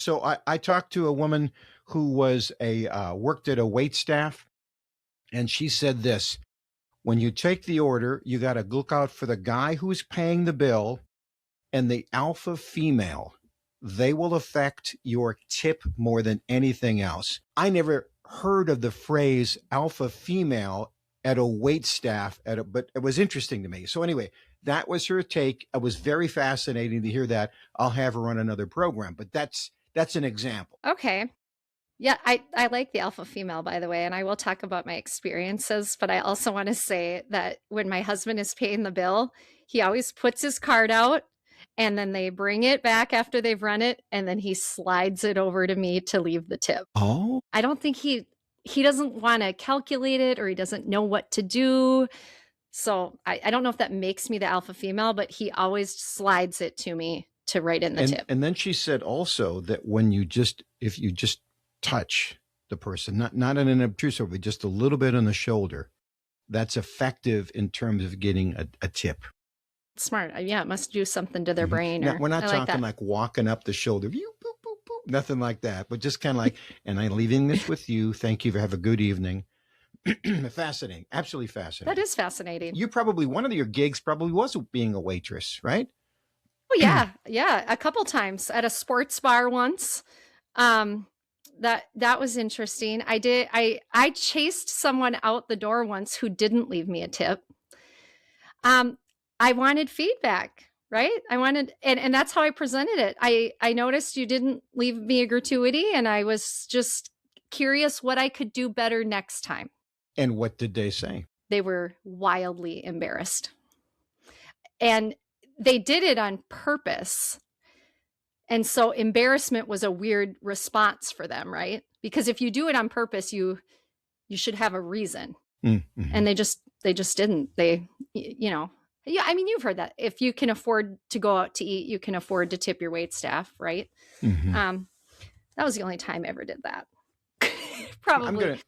So I talked to a woman who was worked at a wait staff, and she said this: when you take the order, you got to look out for the guy who's paying the bill and the alpha female. They will affect your tip more than anything else. I never heard of the phrase alpha female at a wait staff but it was interesting to me. So anyway, that was her take. It was very fascinating to hear that. I'll have her on another program, but that's an example. Okay. Yeah, I like the alpha female, by the way, and I will talk about my experiences, but I also want to say that when my husband is paying the bill, he always puts his card out and then they bring it back after they've run it and then he slides it over to me to leave the tip. Oh, I don't think he doesn't want to calculate it or he doesn't know what to do. So I don't know if that makes me the alpha female, but he always slides it to me to write in the tip. and then she said also that if you just touch the person, not in an obtrusive way, just a little bit on the shoulder, that's effective in terms of getting a tip. Smart. Yeah, it must do something to their brain. Now, we're not I like talking that. like walking up the shoulder, boop, boop, boop, nothing like that, but just kind of like, and I'm leaving this with you. Thank you. Have a good evening. Fascinating. Absolutely fascinating. That is fascinating. You probably, one of your gigs probably was being a waitress, right? Oh yeah, yeah, a couple times at a sports bar once. That was interesting. I chased someone out the door once who didn't leave me a tip. Um, I wanted feedback, right? I wanted, and that's how I presented it. I noticed you didn't leave me a gratuity, and I was just curious what I could do better next time. And what did they say? They were wildly embarrassed. And they did it on purpose. And so embarrassment was a weird response for them, right? Because if you do it on purpose, you should have a reason. Mm-hmm. And they just didn't. Yeah, I mean, you've heard that. If you can afford to go out to eat, you can afford to tip your wait staff, right? Mm-hmm. That was the only time I ever did that. Probably.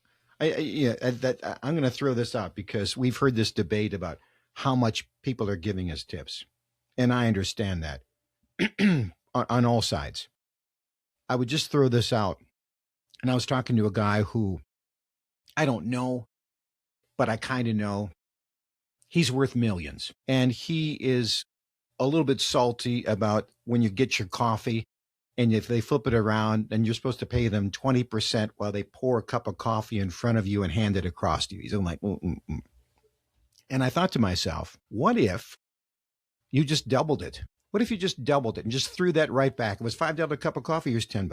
I'm gonna throw this out because we've heard this debate about how much people are giving us tips, and I understand that on all sides. I would just throw this out, and I was talking to a guy who I don't know, but I kind of know. He's worth millions, and he is a little bit salty about when you get your coffee and if they flip it around and you're supposed to pay them 20% while they pour a cup of coffee in front of you and hand it across to you. He's like, mm. And I thought to myself, what if you just doubled it? What if you just doubled it and just threw that right back? It was $5 a cup of coffee. Here's $10.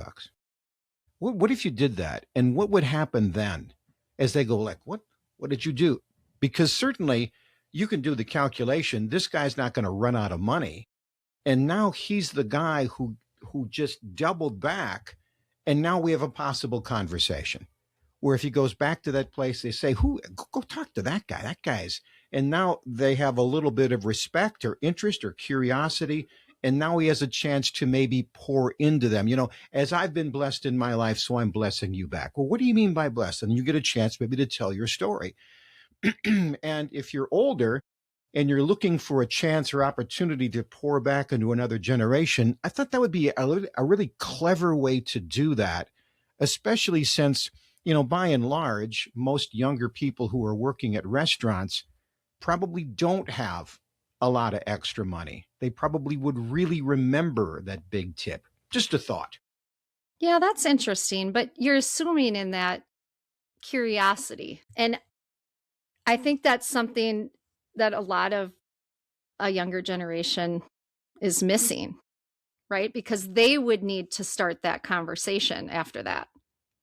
What if you did that? And what would happen then as they go like, what did you do? Because certainly you can do the calculation. This guy's not going to run out of money. And now he's the guy who just doubled back. And now we have a possible conversation where if he goes back to that place, they say, go talk to that guy. That guy's, and now they have a little bit of respect or interest or curiosity. And now he has a chance to maybe pour into them. As I've been blessed in my life, so I'm blessing you back. Well, what do you mean by blessed? And you get a chance maybe to tell your story. And if you're older and you're looking for a chance or opportunity to pour back into another generation, I thought that would be a really clever way to do that, especially since, by and large, most younger people who are working at restaurants probably don't have a lot of extra money. They probably would really remember that big tip. Just a thought. Yeah, that's interesting. But you're assuming in that curiosity. And I think that's something that a lot of a younger generation is missing, right? Because they would need to start that conversation after that.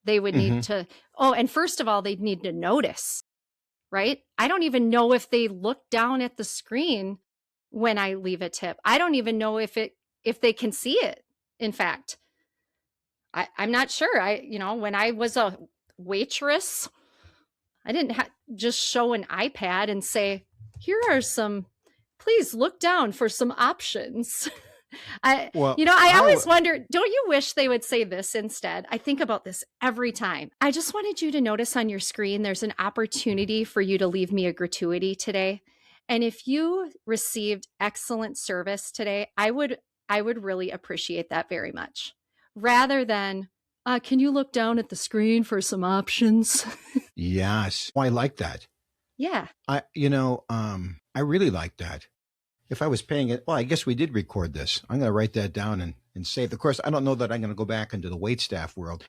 They would need to, and first of all, they'd need to notice, right? I don't even know if they look down at the screen when I leave a tip. I don't even know if they can see it. In fact, I'm not sure. When I was a waitress, I didn't just show an iPad and say, here are please look down for some options. I always wonder, don't you wish they would say this instead? I think about this every time. I just wanted you to notice on your screen, there's an opportunity for you to leave me a gratuity today. And if you received excellent service today, I would really appreciate that very much. rather than, can you look down at the screen for some options? Yes. Oh, I like that. Yeah. I really like that. If I was paying it, well, I guess we did record this. I'm going to write that down and save. Of course, I don't know that I'm going to go back into the waitstaff world.